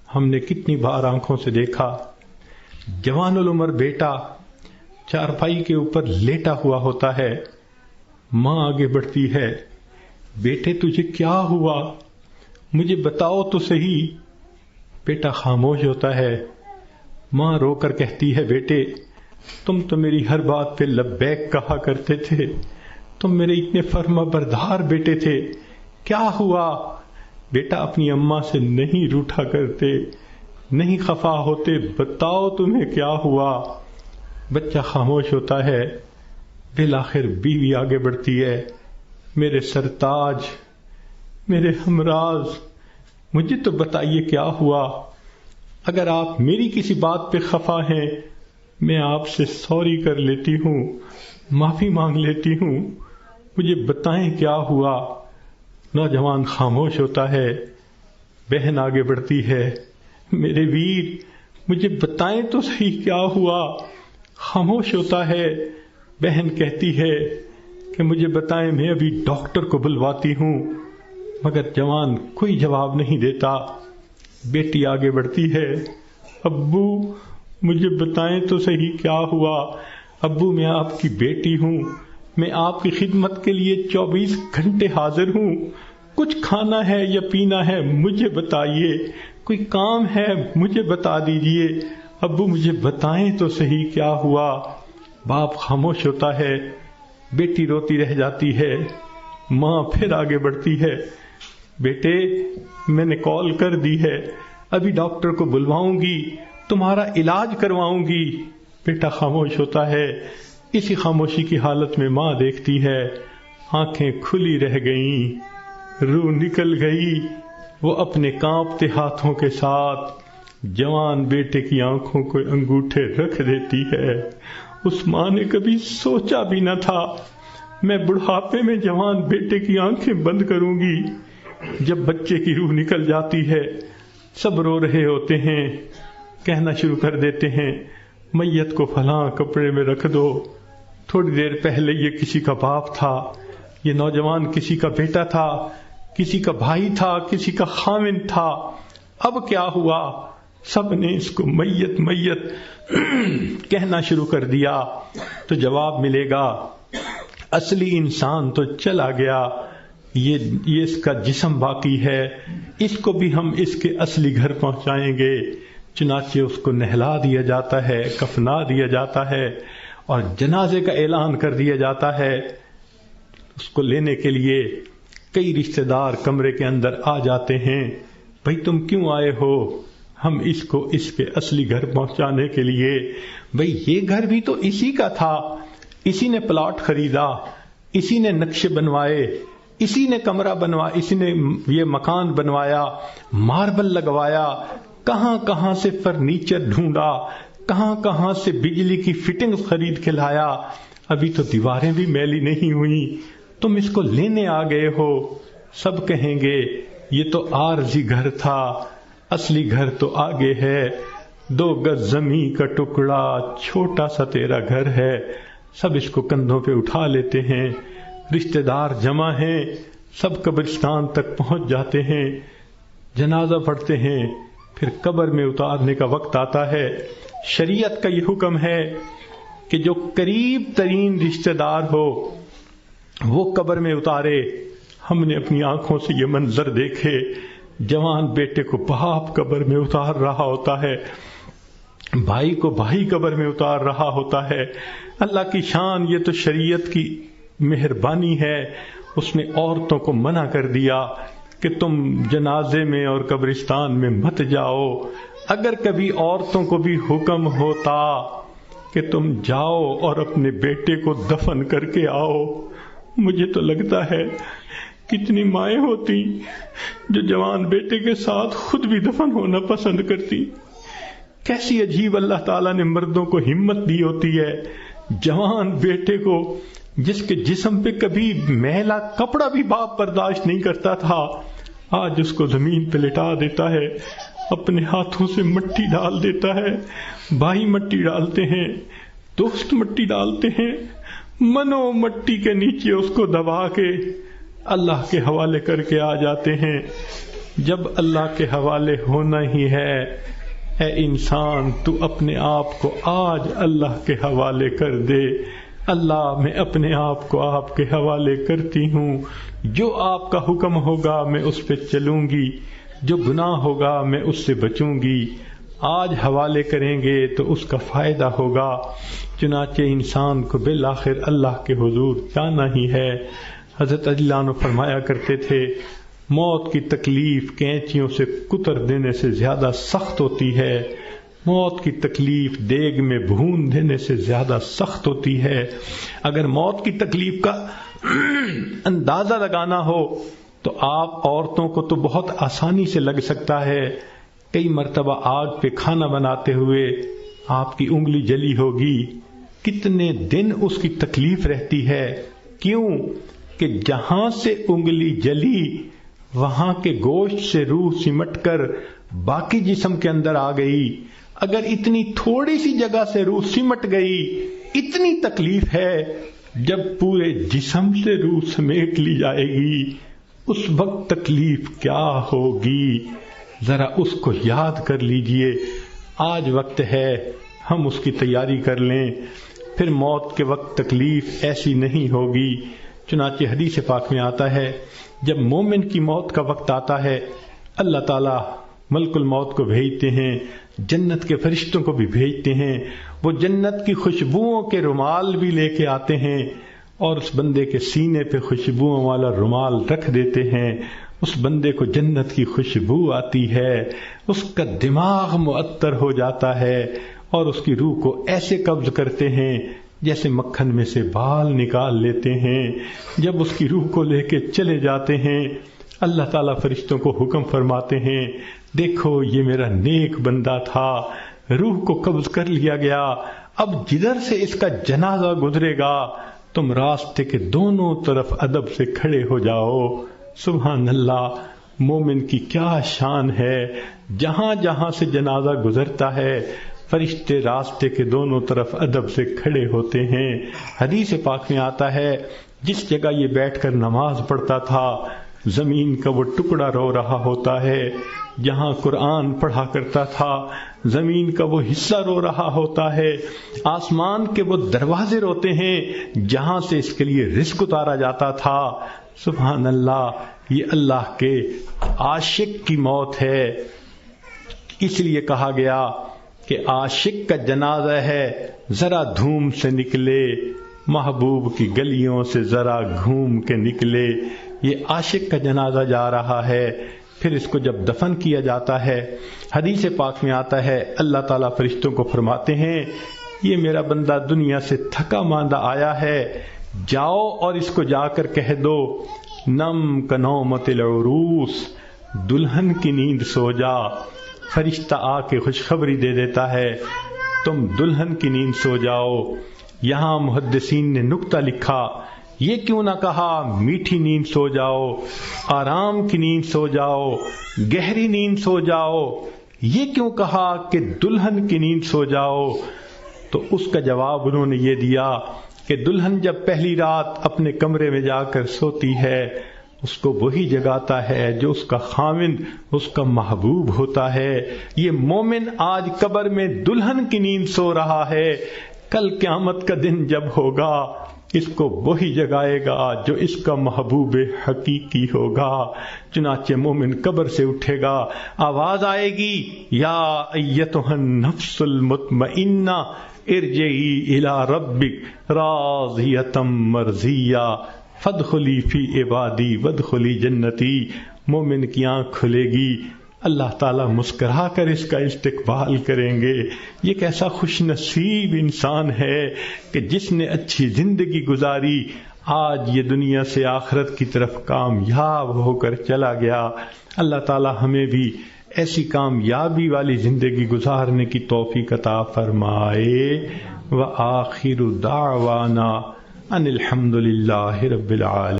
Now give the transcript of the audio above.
ہم نے کتنی بار آنکھوں سے دیکھا جوان العمر بیٹا چارپائی کے اوپر لیٹا ہوا ہوتا ہے، ماں آگے بڑھتی ہے، بیٹے تجھے کیا ہوا، مجھے بتاؤ تو صحیح۔ بیٹا خاموش ہوتا ہے، ماں رو کر کہتی ہے بیٹے تم تو میری ہر بات پہ لبیک کہا کرتے تھے، تم میرے اتنے فرما بردار بیٹے تھے، کیا ہوا؟ بیٹا اپنی اماں سے نہیں روٹھا کرتے، نہیں خفا ہوتے، بتاؤ تمہیں کیا ہوا؟ بچہ خاموش ہوتا ہے، بالآخر بیوی آگے بڑھتی ہے، میرے سرتاج، میرے ہمراز، مجھے تو بتائیے کیا ہوا؟ اگر آپ میری کسی بات پہ خفا ہیں میں آپ سے سوری کر لیتی ہوں، معافی مانگ لیتی ہوں، مجھے بتائیں کیا ہوا؟ نوجوان خاموش ہوتا ہے، بہن آگے بڑھتی ہے، میرے ویر مجھے بتائیں تو صحیح کیا ہوا؟ خاموش ہوتا ہے، بہن کہتی ہے کہ مجھے بتائیں، میں ابھی ڈاکٹر کو بلواتی ہوں، مگر جوان کوئی جواب نہیں دیتا۔ بیٹی آگے بڑھتی ہے، ابو مجھے بتائیں تو صحیح کیا ہوا؟ ابو میں آپ کی بیٹی ہوں، میں آپ کی خدمت کے لیے 24 گھنٹے حاضر ہوں، کچھ کھانا ہے یا پینا ہے مجھے بتائیے، کوئی کام ہے مجھے بتا دیجئے، ابو مجھے بتائیں تو صحیح کیا ہوا؟ باپ خاموش ہوتا ہے، بیٹی روتی رہ جاتی ہے، ماں پھر آگے بڑھتی ہے، بیٹے میں نے کال کر دی ہے، ابھی ڈاکٹر کو بلواؤں گی، تمہارا علاج کرواؤں گی۔ بیٹا خاموش ہوتا ہے، اسی خاموشی کی حالت میں ماں دیکھتی ہے، آنکھیں کھلی رہ گئیں، روح نکل گئی، وہ اپنے کانپتے ہاتھوں کے ساتھ جوان بیٹے کی آنکھوں کو انگوٹھے رکھ دیتی ہے۔ اس ماں نے کبھی سوچا بھی نہ تھا میں بڑھاپے میں جوان بیٹے کی آنکھیں بند کروں گی۔ جب بچے کی روح نکل جاتی ہے سب رو رہے ہوتے ہیں، کہنا شروع کر دیتے ہیں میت کو فلاں کپڑے میں رکھ دو، تھوڑی دیر پہلے یہ کسی کا باپ تھا، یہ نوجوان کسی کا بیٹا تھا، کسی کا بھائی تھا، کسی کا خاوند تھا، اب کیا ہوا؟ سب نے اس کو میت میت کہنا شروع کر دیا۔ تو جواب ملے گا اصلی انسان تو چلا گیا، یہ اس کا جسم باقی ہے، اس کو بھی ہم اس کے اصلی گھر پہنچائیں گے۔ چنانچہ اس کو نہلا دیا جاتا ہے، کفنا دیا جاتا ہے اور جنازے کا اعلان کر دیا جاتا ہے۔ اس کو لینے کے لیے کئی رشتہ دار کمرے کے اندر آ جاتے ہیں، بھئی تم کیوں آئے ہو؟ ہم اس کو اس کے اصلی گھر پہنچانے کے لیے۔ بھئی یہ گھر بھی تو اسی کا تھا، اسی نے پلاٹ خریدا، اسی نے نقشے بنوائے، اسی نے کمرہ بنوایا، اسی نے یہ مکان بنوایا، ماربل لگوایا، کہاں کہاں سے فرنیچر ڈھونڈا، کہاں کہاں سے بجلی کی فٹنگ خرید کے لایا، ابھی تو دیواریں بھی میلی نہیں ہوئی، تم اس کو لینے آ گئے ہو۔ سب کہیں گے یہ تو عارضی گھر تھا، اصلی گھر تو آگے ہے، 2 گز زمین کا ٹکڑا، چھوٹا سا تیرا گھر ہے۔ سب اس کو کندھوں پہ اٹھا لیتے ہیں، رشتہ دار جمع ہیں، سب قبرستان تک پہنچ جاتے ہیں، جنازہ پڑھتے ہیں، پھر قبر میں اتارنے کا وقت آتا ہے۔ شریعت کا یہ حکم ہے کہ جو قریب ترین رشتہ دار ہو وہ قبر میں اتارے۔ ہم نے اپنی آنکھوں سے یہ منظر دیکھے، جوان بیٹے کو باپ قبر میں اتار رہا ہوتا ہے، بھائی کو بھائی قبر میں اتار رہا ہوتا ہے۔ اللہ کی شان، یہ تو شریعت کی مہربانی ہے، اس نے عورتوں کو منع کر دیا کہ تم جنازے میں اور قبرستان میں مت جاؤ۔ اگر کبھی عورتوں کو بھی حکم ہوتا کہ تم جاؤ اور اپنے بیٹے کو دفن کر کے آؤ، مجھے تو لگتا ہے کتنی مائیں ہوتی جو جوان بیٹے کے ساتھ خود بھی دفن ہونا پسند کرتی۔ کیسی عجیب اللہ تعالیٰ نے مردوں کو ہمت دی ہوتی ہے، جوان بیٹے کو جس کے جسم پہ کبھی میلا کپڑا بھی باپ برداشت نہیں کرتا تھا، آج اس کو زمین پہ لٹا دیتا ہے، اپنے ہاتھوں سے مٹی ڈال دیتا ہے، بھائی مٹی ڈالتے ہیں، دوست مٹی ڈالتے ہیں، منو مٹی کے نیچے اس کو دبا کے اللہ کے حوالے کر کے آ جاتے ہیں۔ جب اللہ کے حوالے ہونا ہی ہے، اے انسان تو اپنے آپ کو آج اللہ کے حوالے کر دے۔ اللہ میں اپنے آپ کو آپ کے حوالے کرتی ہوں، جو آپ کا حکم ہوگا میں اس پہ چلوں گی، جو گناہ ہوگا میں اس سے بچوں گی۔ آج حوالے کریں گے تو اس کا فائدہ ہوگا۔ چنانچہ انسان کو بالآخر اللہ کے حضور جانا ہی ہے۔ حضرت علی عنہ فرمایا کرتے تھے، موت کی تکلیف کینچیوں سے کتر دینے سے زیادہ سخت ہوتی ہے، موت کی تکلیف دیگ میں بھون دینے سے زیادہ سخت ہوتی ہے۔ اگر موت کی تکلیف کا اندازہ لگانا ہو تو آپ عورتوں کو تو بہت آسانی سے لگ سکتا ہے۔ کئی مرتبہ آگ پہ کھانا بناتے ہوئے آپ کی انگلی جلی ہوگی، کتنے دن اس کی تکلیف رہتی ہے۔ کیوں کہ جہاں سے انگلی جلی وہاں کے گوشت سے روح سمٹ کر باقی جسم کے اندر آ گئی۔ اگر اتنی تھوڑی سی جگہ سے روح سمٹ گئی، اتنی تکلیف ہے۔ جب پورے جسم سے روح سمیٹ لی جائے گی اس وقت تکلیف کیا ہوگی، ذرا اس کو یاد کر لیجئے۔ آج وقت ہے ہم اس کی تیاری کر لیں، پھر موت کے وقت تکلیف ایسی نہیں ہوگی۔ چنانچہ حدیث پاک میں آتا ہے، جب مومن کی موت کا وقت آتا ہے اللہ تعالیٰ ملک الموت کو بھیجتے ہیں، جنت کے فرشتوں کو بھی بھیجتے ہیں، وہ جنت کی خوشبوؤں کے رومال بھی لے کے آتے ہیں اور اس بندے کے سینے پہ خوشبوؤں والا رومال رکھ دیتے ہیں۔ اس بندے کو جنت کی خوشبو آتی ہے، اس کا دماغ معطر ہو جاتا ہے اور اس کی روح کو ایسے قبض کرتے ہیں جیسے مکھن میں سے بال نکال لیتے ہیں۔ جب اس کی روح کو لے کے چلے جاتے ہیں اللہ تعالیٰ فرشتوں کو حکم فرماتے ہیں، دیکھو یہ میرا نیک بندہ تھا، روح کو قبض کر لیا گیا، اب جدھر سے اس کا جنازہ گزرے گا تم راستے کے دونوں طرف ادب سے کھڑے ہو جاؤ۔ سبحان اللہ، مومن کی کیا شان ہے، جہاں جہاں سے جنازہ گزرتا ہے فرشتے راستے کے دونوں طرف ادب سے کھڑے ہوتے ہیں۔ حدیث پاک میں آتا ہے، جس جگہ یہ بیٹھ کر نماز پڑھتا تھا زمین کا وہ ٹکڑا رو رہا ہوتا ہے، جہاں قرآن پڑھا کرتا تھا زمین کا وہ حصہ رو رہا ہوتا ہے، آسمان کے وہ دروازے روتے ہیں جہاں سے اس کے لیے رزق اتارا جاتا تھا۔ سبحان اللہ، یہ اللہ کے عاشق کی موت ہے۔ اس لیے کہا گیا کہ عاشق کا جنازہ ہے، ذرا دھوم سے نکلے، محبوب کی گلیوں سے ذرا گھوم کے نکلے۔ یہ عاشق کا جنازہ جا رہا ہے۔ پھر اس کو جب دفن کیا جاتا ہے حدیث پاک میں آتا ہے اللہ تعالیٰ فرشتوں کو فرماتے ہیں، یہ میرا بندہ دنیا سے تھکا ماندہ آیا ہے، جاؤ اور اس کو جا کر کہہ دو نم کنومت العروس، دلہن کی نیند سو جا۔ فرشتہ آ کے خوشخبری دے دیتا ہے تم دلہن کی نیند سو جاؤ۔ یہاں محدثین نے نکتہ لکھا، یہ کیوں نہ کہا میٹھی نیند سو جاؤ، آرام کی نیند سو جاؤ، گہری نیند سو جاؤ، یہ کیوں کہا کہ دلہن کی نیند سو جاؤ؟ تو اس کا جواب انہوں نے یہ دیا کہ دلہن جب پہلی رات اپنے کمرے میں جا کر سوتی ہے اس کو وہی جگاتا ہے جو اس کا خاوند، اس کا محبوب ہوتا ہے۔ یہ مومن آج قبر میں دلہن کی نیند سو رہا ہے، کل قیامت کا دن جب ہوگا اس کو وہی جگائے گا جو اس کا محبوب حقیقی ہوگا۔ چنانچہ مومن قبر سے اٹھے گا، آواز آئے گی یا ایتھا النفس المطمئنہ ارجعی الی ربک راضیۃ مرضیہ فادخلی فی عبادی وادخلی جنتی۔ مومن کی آنکھ کھلے گی، اللہ تعالیٰ مسکرا کر اس کا استقبال کریں گے۔ یہ کیسا خوش نصیب انسان ہے کہ جس نے اچھی زندگی گزاری، آج یہ دنیا سے آخرت کی طرف کامیاب ہو کر چلا گیا۔ اللہ تعالیٰ ہمیں بھی ایسی کامیابی والی زندگی گزارنے کی توفیق عطا فرمائے۔ وآخر دعوانا ان الحمد للہ رب العالمین۔